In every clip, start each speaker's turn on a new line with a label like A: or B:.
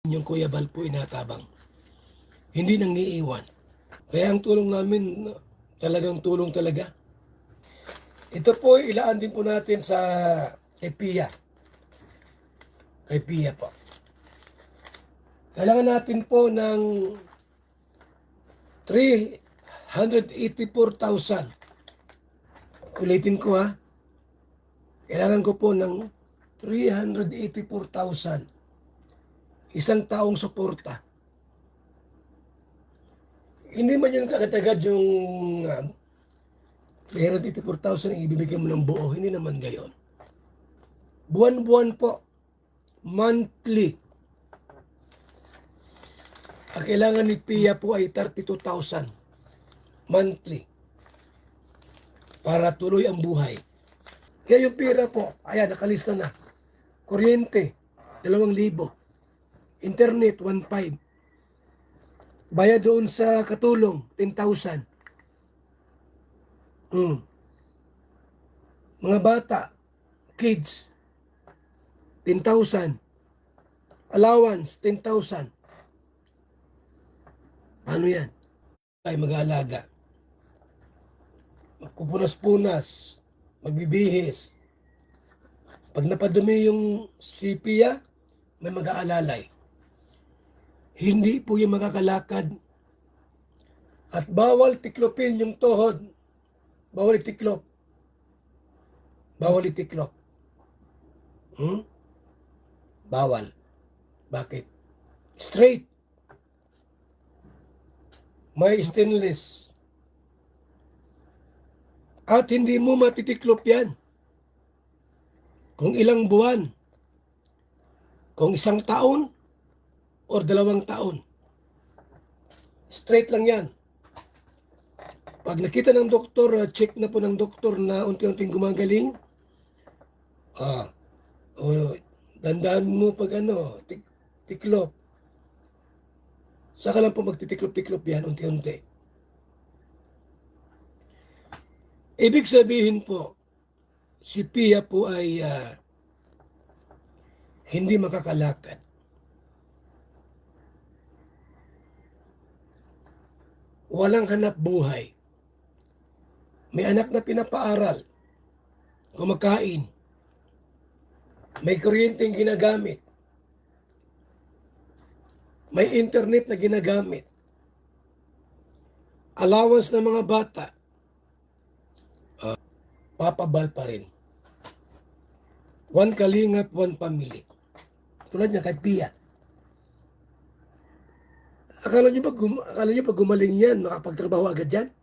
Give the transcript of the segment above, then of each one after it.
A: Yung Kuya Bal po inatabang. Hindi nang iiwan. Kaya ang tulong namin, talagang tulong talaga. Ito po, ilaan din po natin sa kay Pia. Kay Pia po. Kailangan natin po ng 384,000. Ulitin ko ha. Kailangan ko po ng 384,000. Isang taong suporta. Hindi man yun kagad-agad yung 384,000 ang ibibigay mo ng buo. Hindi naman gayon. Buwan-buwan po. Monthly. Ang kailangan ni Pia po ay 32,000. Monthly. Para tuloy ang buhay. Kaya yung pera po, ayan, nakalista na. Kuryente, 2,000. Internet, 1,500. Bayad doon sa katulong, 10,000. Mga bata, kids, 10,000. Allowance, 10,000. Paano yan? Ay mag-aalaga. Magpupunas-punas, magbibihis. Pag napadumi yung si Pia, may mag-aalalay. Hindi po yung makakalakad. At bawal tiklopin yung tuhod. Bawal itiklop. Bawal itiklop. Bawal. Bakit? Straight. May stainless. At hindi mo matitiklop yan. Kung ilang buwan. Kung 1 taon or 2 taon. Straight lang yan. Pag nakita ng doktor, check na po ng doktor na unti-unting gumagaling, dandaan mo pag tiklop. Saka lang po magtitiklop-tiklop yan unti-unti. Ibig sabihin po, si Pia po ay hindi makakalakad. Walang hanap buhay. May anak na pinapaaral, kumakain, may kuryenteng ginagamit, may internet na ginagamit, allowance ng mga bata, papabal pa rin. One kalingap, one family. Tulad niya kay Pia. Akala niyo pag gumaling yan, makapagtrabaho agad yan?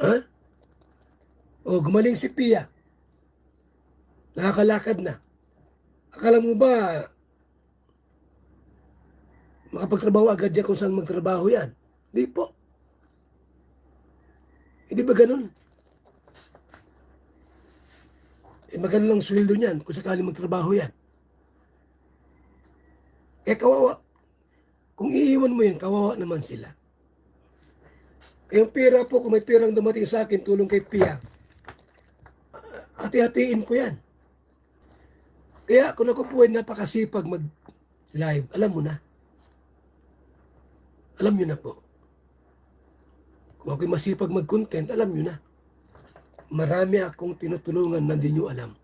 A: Ha? O, gumaling si Pia. Nakakalakad na. Akala mo ba makapagtrabaho agad yan kung saan magtrabaho yan? Hindi po. Hindi ba ganun? Maganda lang sweldo niyan kung sakali magtrabaho yan. Kawawa. Kung iiwan mo yan, kawawa naman sila. Yung pera po, kung may perang dumating sa akin, tulong kay Pia, hati-hatiin ko yan. Kaya kung ako po ay napakasipag mag-live, alam mo na. Alam nyo na po. Kung ako'y masipag mag-content, alam nyo na. Marami akong tinutulungan na hindi nyo alam.